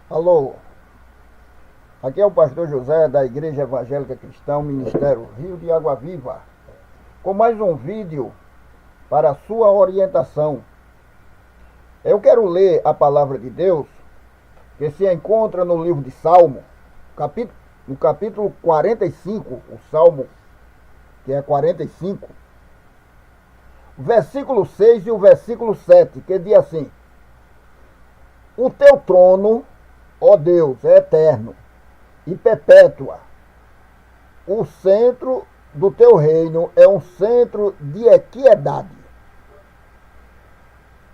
Alô, aqui é o pastor José da Igreja Evangélica Cristã, Ministério Rio de Água Viva, com mais um vídeo para sua orientação. Eu quero ler a palavra de Deus, que se encontra no livro de Salmo, no capítulo 45, o Salmo que é 45, o versículo 6 e o versículo 7, que diz assim: O teu trono, ó Deus, é eterno e perpétua. O centro do teu reino é um centro de equidade.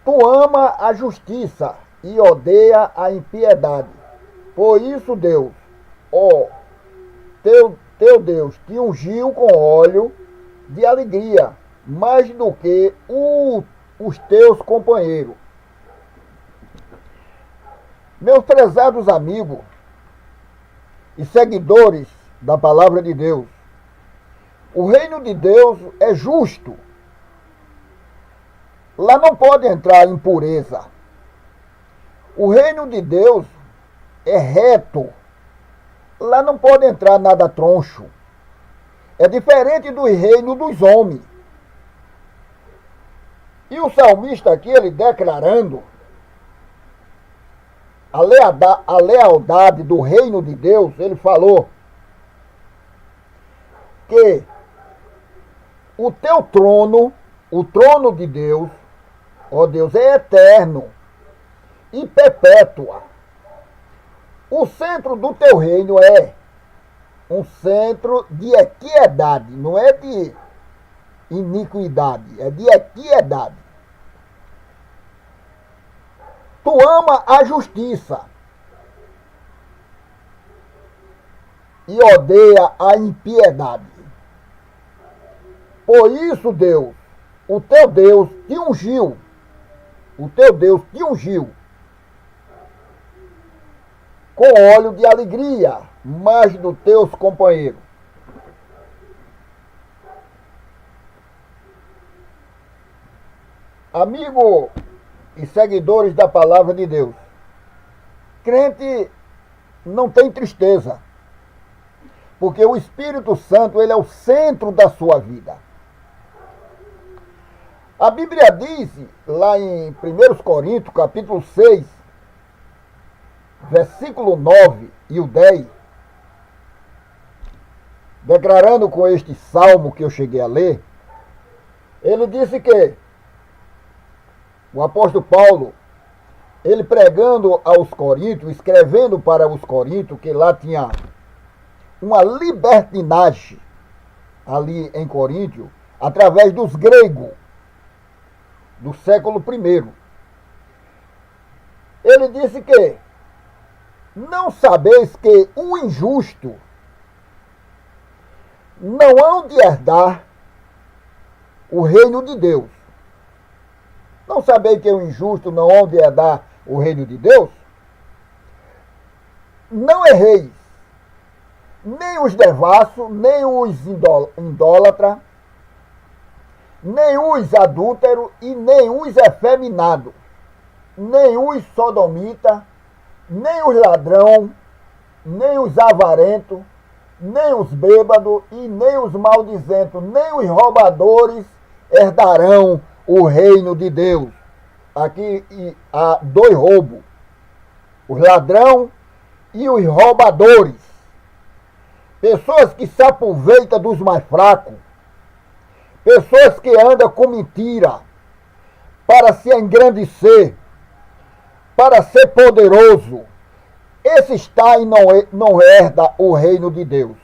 Tu ama a justiça e odeia a impiedade. Por isso, Deus, ó, teu Deus, te ungiu com óleo de alegria, mais do que os teus companheiros. Meus prezados amigos e seguidores da palavra de Deus, o reino de Deus é justo. Lá não pode entrar impureza. O reino de Deus é reto. Lá não pode entrar nada troncho. É diferente do reino dos homens. E o salmista aqui, ele declarando a lealdade do reino de Deus, ele falou que o teu trono, o trono de Deus, ó Deus, é eterno e perpétua. O centro do teu reino é um centro de equidade, não é de iniquidade, é de equidade. Tu ama a justiça e odeia a impiedade. Por isso, Deus, o teu Deus te ungiu. O teu Deus te ungiu com óleo de alegria, mais dos teus companheiros. Amigo e seguidores da palavra de Deus, crente não tem tristeza, porque o Espírito Santo, ele é o centro da sua vida. A Bíblia diz, lá em 1 Coríntios, capítulo 6, versículo 9 e o 10, declarando com este salmo que eu cheguei a ler, ele disse que o apóstolo Paulo, ele pregando aos coríntios, escrevendo para os coríntios, que lá tinha uma libertinagem ali em Coríntio, através dos gregos do século I. Ele disse que não sabeis que o injusto não hão de herdar o reino de Deus. Não sabeis que o injusto não hão de herdar o reino de Deus? Não erreis, nem os devassos, nem os idólatras, nem os adúlteros e nem os efeminados, nem os sodomitas, nem os ladrão, nem os avarentos, nem os bêbados e nem os maldizentos, nem os roubadores herdarão o reino de Deus. Aqui há dois roubos: os ladrão e os roubadores. Pessoas que se aproveitam dos mais fracos, pessoas que andam com mentira para se engrandecer, para ser poderoso. Esse está e não herda o reino de Deus.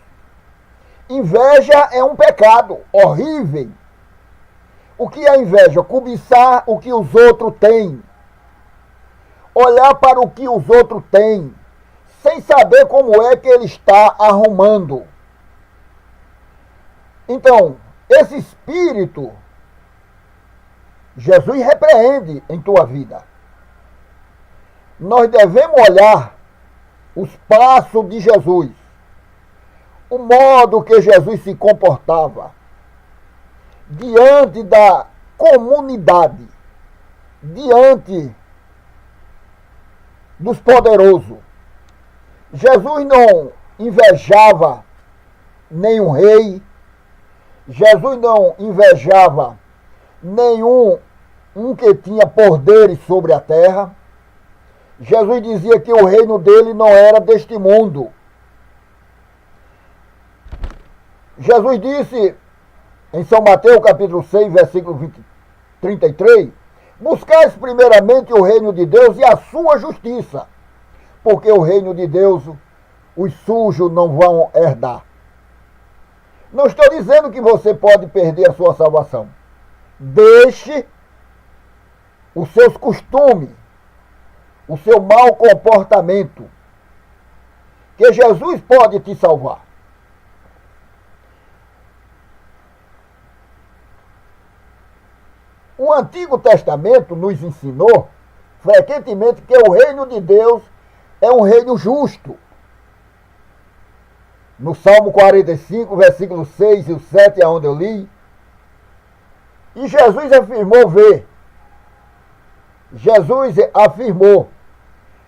Inveja é um pecado horrível. O que é inveja? Cobiçar o que os outros têm. Olhar para o que os outros têm, sem saber como é que ele está arrumando. Então, esse espírito, Jesus repreende em tua vida. Nós devemos olhar os passos de Jesus, o modo que Jesus se comportava diante da comunidade, diante dos poderosos. Jesus não invejava nenhum rei, Jesus não invejava nenhum que tinha poderes sobre a terra. Jesus dizia que o reino dele não era deste mundo. Jesus disse em São Mateus capítulo 6, versículo 33, buscais primeiramente o reino de Deus e a sua justiça, porque o reino de Deus os sujos não vão herdar. Não estou dizendo que você pode perder a sua salvação. Deixe os seus costumes, o seu mau comportamento, que Jesus pode te salvar. O Antigo Testamento nos ensinou frequentemente que o reino de Deus é um reino justo. No Salmo 45, versículos 6 e 7, aonde eu li, e Jesus afirmou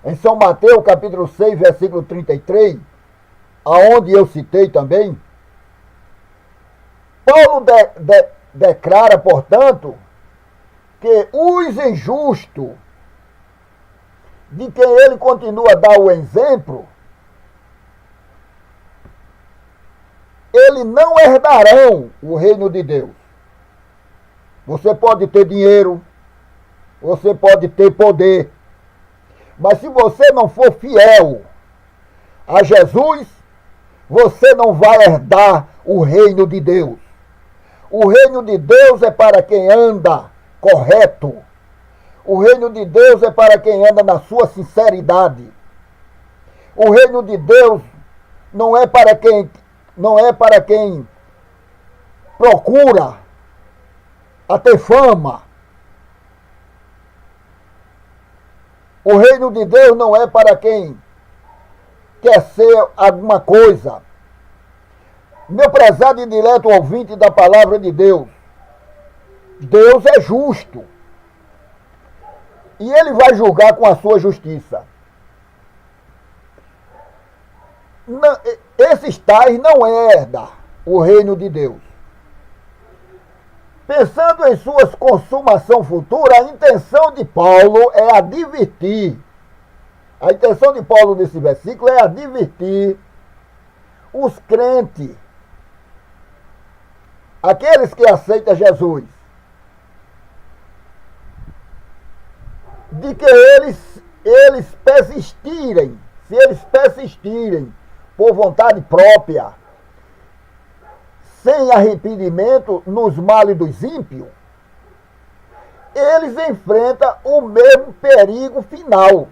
em São Mateus capítulo 6, versículo 33, aonde eu citei também, Paulo declara, portanto, que os injustos, de quem ele continua a dar o exemplo, eles não herdarão o reino de Deus. Você pode ter dinheiro, você pode ter poder, mas se você não for fiel a Jesus, você não vai herdar o reino de Deus. O reino de Deus é para quem anda correto. O reino de Deus é para quem anda na sua sinceridade. O reino de Deus não é para quem procura a ter fama. O reino de Deus não é para quem quer ser alguma coisa. Meu prezado e dileto ouvinte da palavra de Deus, Deus é justo. E Ele vai julgar com a sua justiça. Não, esses tais não herdam o reino de Deus. Pensando em suas consumação futura, a intenção de Paulo é advertir. A intenção de Paulo nesse versículo é advertir os crentes, aqueles que aceitam Jesus, de que eles persistirem, se eles persistirem por vontade própria, sem arrependimento nos males dos ímpios, eles enfrentam o mesmo perigo final.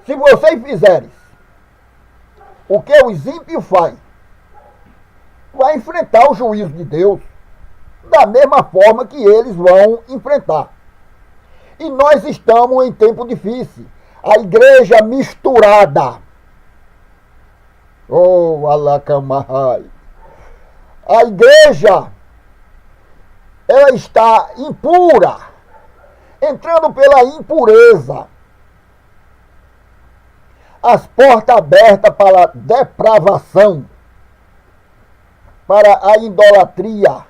Se vocês fizerem o que os ímpios fazem, vai enfrentar o juízo de Deus da mesma forma que eles vão enfrentar. E nós estamos em tempo difícil. A igreja misturada. Oh, Alacamai. A igreja, ela está impura, entrando pela impureza. As portas abertas para a depravação, para a idolatria,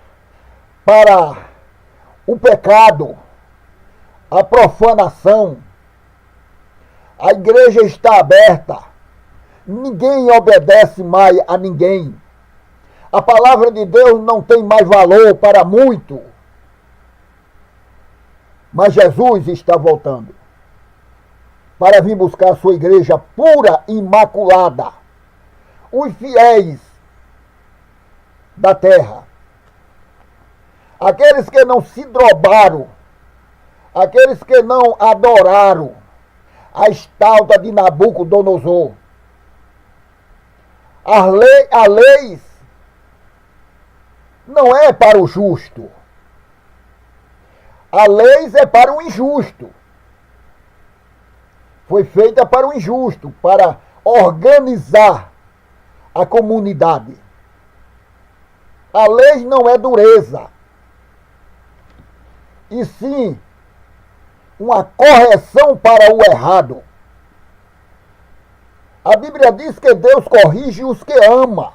para o pecado, a profanação. A igreja está aberta. Ninguém obedece mais a ninguém. A palavra de Deus não tem mais valor para muito. Mas Jesus está voltando para vir buscar a sua igreja pura e imaculada. Os fiéis da terra. Aqueles que não se drobaram. Aqueles que não adoraram a estátua de Nabucodonosor. A lei não é para o justo. A lei é para o injusto. Foi feita para o injusto, para organizar a comunidade. A lei não é dureza, e sim uma correção para o errado. A Bíblia diz que Deus corrige os que ama,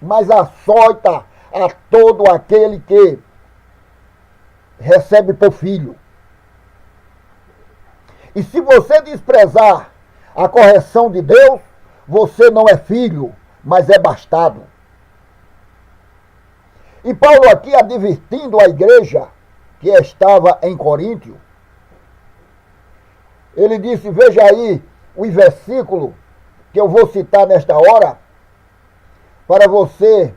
mas açoita a todo aquele que recebe por filho. E se você desprezar a correção de Deus, você não é filho, mas é bastardo. E Paulo aqui advertindo a igreja que estava em Coríntio, ele disse, veja aí o versículo que eu vou citar nesta hora, para você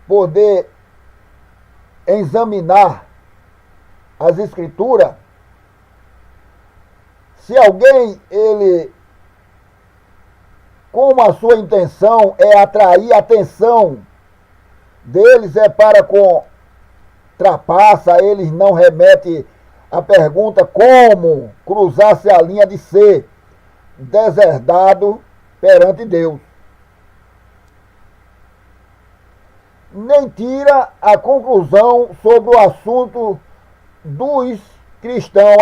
poder examinar as escrituras. Se alguém, ele, como a sua intenção é atrair a atenção deles, é para com trapaça, eles não remetem a pergunta como cruzar-se a linha de ser deserdado perante Deus. Nem tira a conclusão sobre o assunto dos cristãos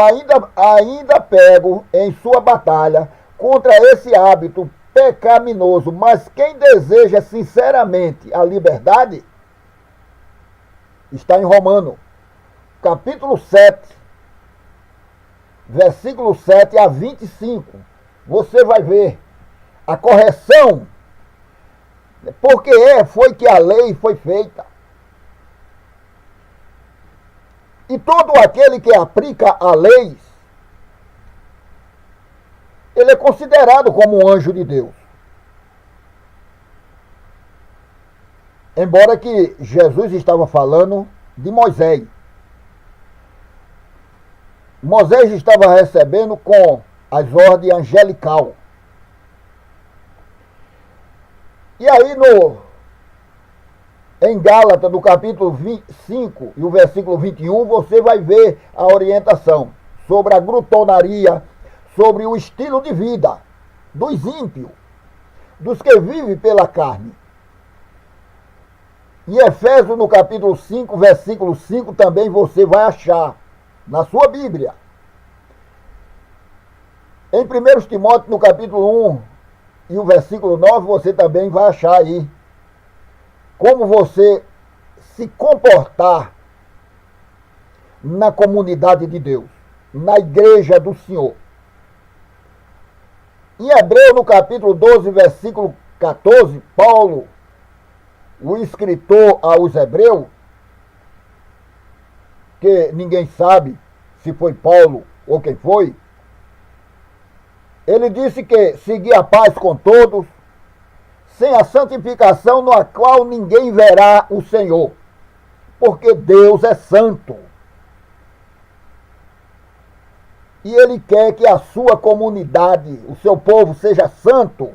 ainda pego em sua batalha contra esse hábito pecaminoso, mas quem deseja sinceramente a liberdade está em Romano, capítulo 7, versículo 7 a 25. Você vai ver a correção, porque foi que a lei foi feita. E todo aquele que aplica a lei, ele é considerado como um anjo de Deus. Embora que Jesus estava falando de Moisés. Moisés estava recebendo com as ordens angelical. E aí em Gálatas, no capítulo 25 e o versículo 21, você vai ver a orientação sobre a glutonaria, sobre o estilo de vida dos ímpios, dos que vivem pela carne. Em Efésios, no capítulo 5, versículo 5, também você vai achar na sua Bíblia. Em 1 Timóteo, no capítulo 1 e o versículo 9, você também vai achar aí como você se comportar na comunidade de Deus, na igreja do Senhor. Em Hebreu, no capítulo 12, versículo 14, Paulo, o escritor aos Hebreus, que ninguém sabe se foi Paulo ou quem foi, ele disse que seguir a paz com todos, sem a santificação na qual ninguém verá o Senhor, porque Deus é santo. E Ele quer que a sua comunidade, o seu povo, seja santo.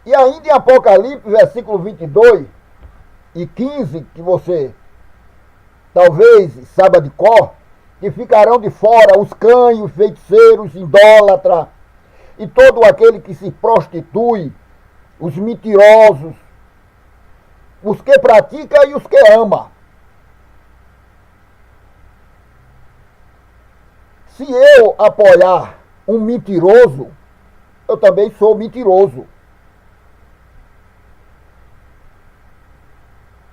E ainda em Apocalipse, versículo 22 e 15, que você talvez saiba de cor, que ficarão de fora os cães, os feiticeiros, idólatras, e todo aquele que se prostitui, os mentirosos, os que praticam e os que amam. Se eu apoiar um mentiroso, eu também sou mentiroso.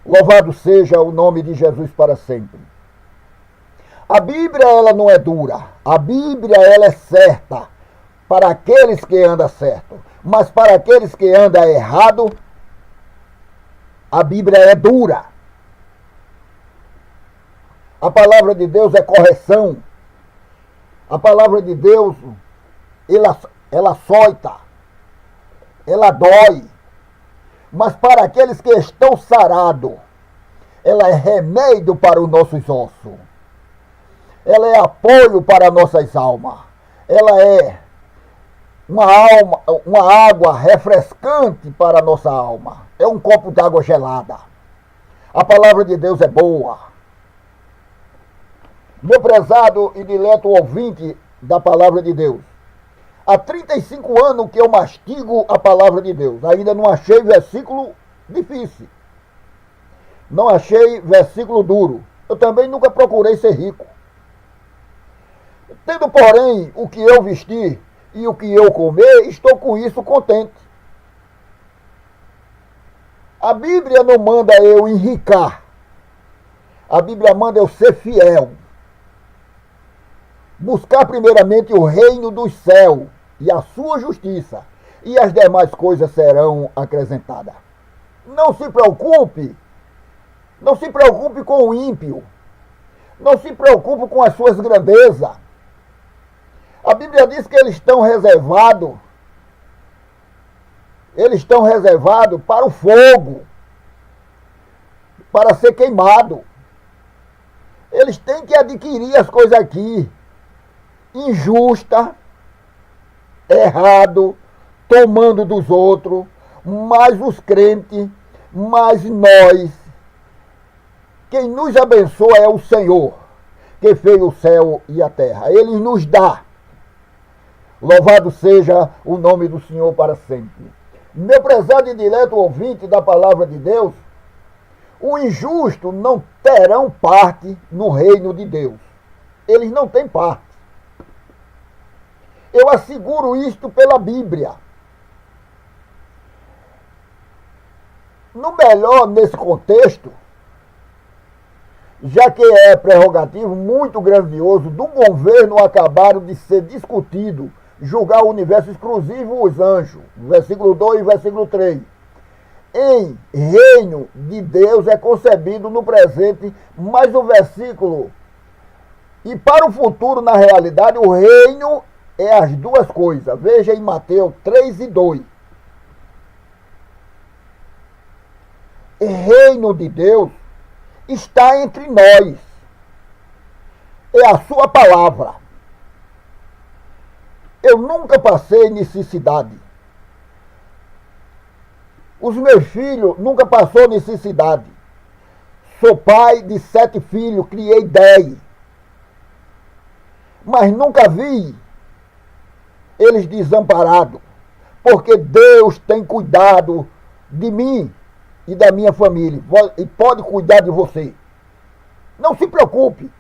Louvado seja o nome de Jesus para sempre. A Bíblia, ela não é dura. A Bíblia, ela é certa para aqueles que andam certo. Mas para aqueles que andam errado, a Bíblia é dura. A palavra de Deus é correção. A palavra de Deus, ela açoita, ela dói. Mas para aqueles que estão sarados, ela é remédio para os nossos ossos. Ela é apoio para nossas almas. Ela é uma água refrescante para a nossa alma. É um copo de água gelada. A palavra de Deus é boa. Meu prezado e dileto ouvinte da palavra de Deus, há 35 anos que eu mastigo a palavra de Deus. Ainda não achei versículo difícil. Não achei versículo duro. Eu também nunca procurei ser rico. Tendo, porém, o que eu vestir e o que eu comer, estou com isso contente. A Bíblia não manda eu enricar. A Bíblia manda eu ser fiel. Buscar primeiramente o reino dos céus e a sua justiça, e as demais coisas serão acrescentadas. Não se preocupe. Não se preocupe com o ímpio. Não se preocupe com as suas grandezas. A Bíblia diz que eles estão reservados para o fogo, para ser queimado. Eles têm que adquirir as coisas aqui, injusta, errado, tomando dos outros, mas os crentes, mas nós, quem nos abençoa é o Senhor, que fez o céu e a terra. Ele nos dá. Louvado seja o nome do Senhor para sempre. Meu prezado e dileto ouvinte da palavra de Deus, o injusto não terão parte no reino de Deus. Eles não têm parte. Eu asseguro isto pela Bíblia. No melhor, nesse contexto, já que é prerrogativo muito grandioso do governo acabaram de ser discutido, julgar o universo exclusivo os anjos, versículo 2 e versículo 3. Em reino de Deus é concebido no presente, mas o versículo, e para o futuro, na realidade, o reino é as duas coisas. Veja em Mateus 3 e 2. O reino de Deus está entre nós. É a sua palavra. Eu nunca passei necessidade. Os meus filhos nunca passou necessidade. Sou pai de 7 filhos, criei 10. Mas nunca vi eles desamparados. Porque Deus tem cuidado de mim e da minha família. E pode cuidar de você. Não se preocupe.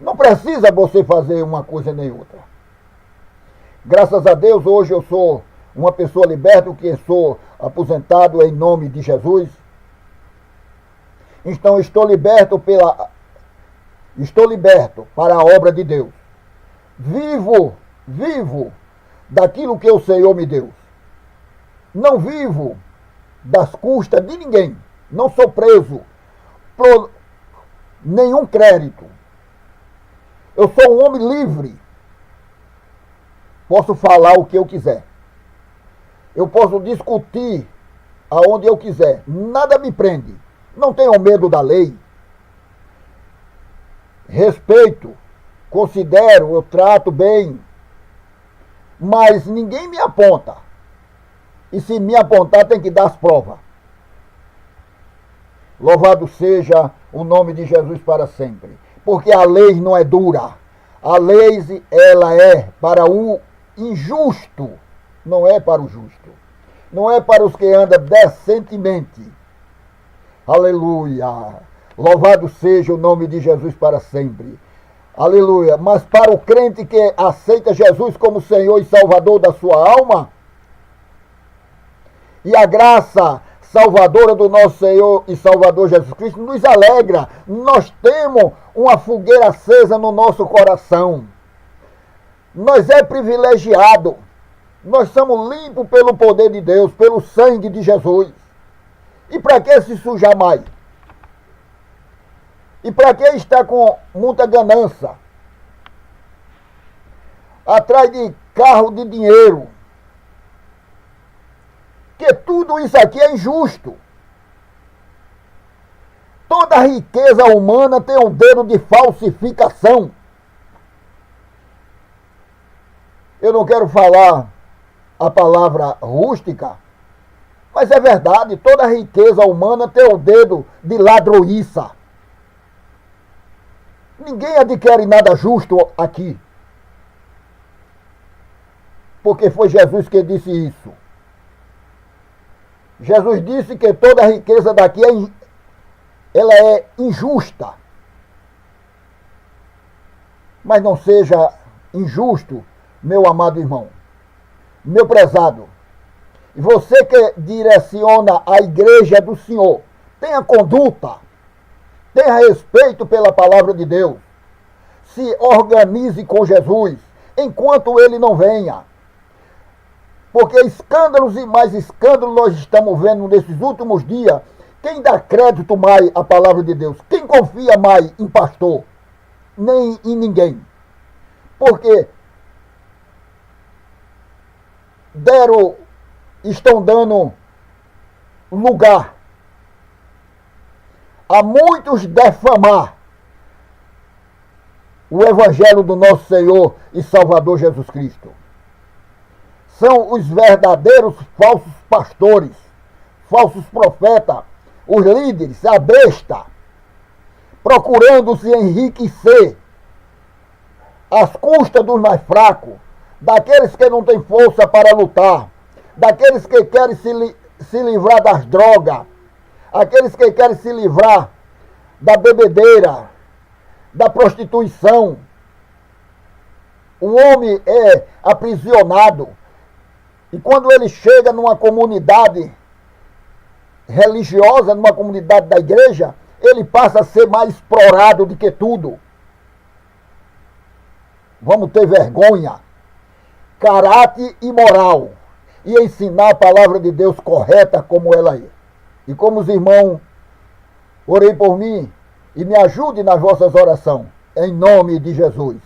Não precisa você fazer uma coisa nem outra. Graças a Deus, hoje eu sou uma pessoa liberta, que sou aposentado em nome de Jesus. Então estou liberto para a obra de Deus. Vivo daquilo que o Senhor me deu. Não vivo das custas de ninguém. Não sou preso por nenhum crédito. Eu sou um homem livre. Posso falar o que eu quiser. Eu posso discutir aonde eu quiser. Nada me prende. Não tenho medo da lei. Respeito, considero, eu trato bem. Mas ninguém me aponta. E se me apontar, tem que dar as provas. Louvado seja o nome de Jesus para sempre. Porque a lei não é dura. A lei, ela é para o injusto, não é para o justo. Não é para os que andam decentemente. Aleluia. Louvado seja o nome de Jesus para sempre. Aleluia. Mas para o crente que aceita Jesus como Senhor e Salvador da sua alma, e a graça salvadora do nosso Senhor e Salvador Jesus Cristo nos alegra. Nós temos uma fogueira acesa no nosso coração. Nós é privilegiado. Nós somos limpos pelo poder de Deus, pelo sangue de Jesus. E para que se sujar mais? E para que estar com muita ganância? Atrás de carro de dinheiro. Que tudo isso aqui é injusto. Toda riqueza humana tem um dedo de falsificação. Eu não quero falar a palavra rústica, mas é verdade, toda riqueza humana tem o dedo de ladroiça. Ninguém adquire nada justo aqui. Porque foi Jesus que disse isso. Jesus disse que toda a riqueza daqui ela é injusta. Mas não seja injusto, meu amado irmão, meu prezado. E você que direciona a igreja do Senhor, tenha conduta, tenha respeito pela palavra de Deus. Se organize com Jesus, enquanto ele não venha. Porque escândalos e mais escândalos nós estamos vendo nesses últimos dias. Quem dá crédito mais à palavra de Deus? Quem confia mais em pastor? Nem em ninguém. Porque estão dando lugar a muitos defamar o evangelho do nosso Senhor e Salvador Jesus Cristo. São os verdadeiros falsos pastores, falsos profetas, os líderes, a besta, procurando se enriquecer às custas dos mais fracos, daqueles que não têm força para lutar, daqueles que querem se livrar das drogas, aqueles que querem se livrar da bebedeira, da prostituição. O homem é aprisionado. E quando ele chega numa comunidade religiosa, numa comunidade da igreja, ele passa a ser mais explorado do que tudo. Vamos ter vergonha, caráter e moral, e ensinar a palavra de Deus correta como ela é. E como os irmãos, orei por mim e me ajude nas vossas orações, em nome de Jesus.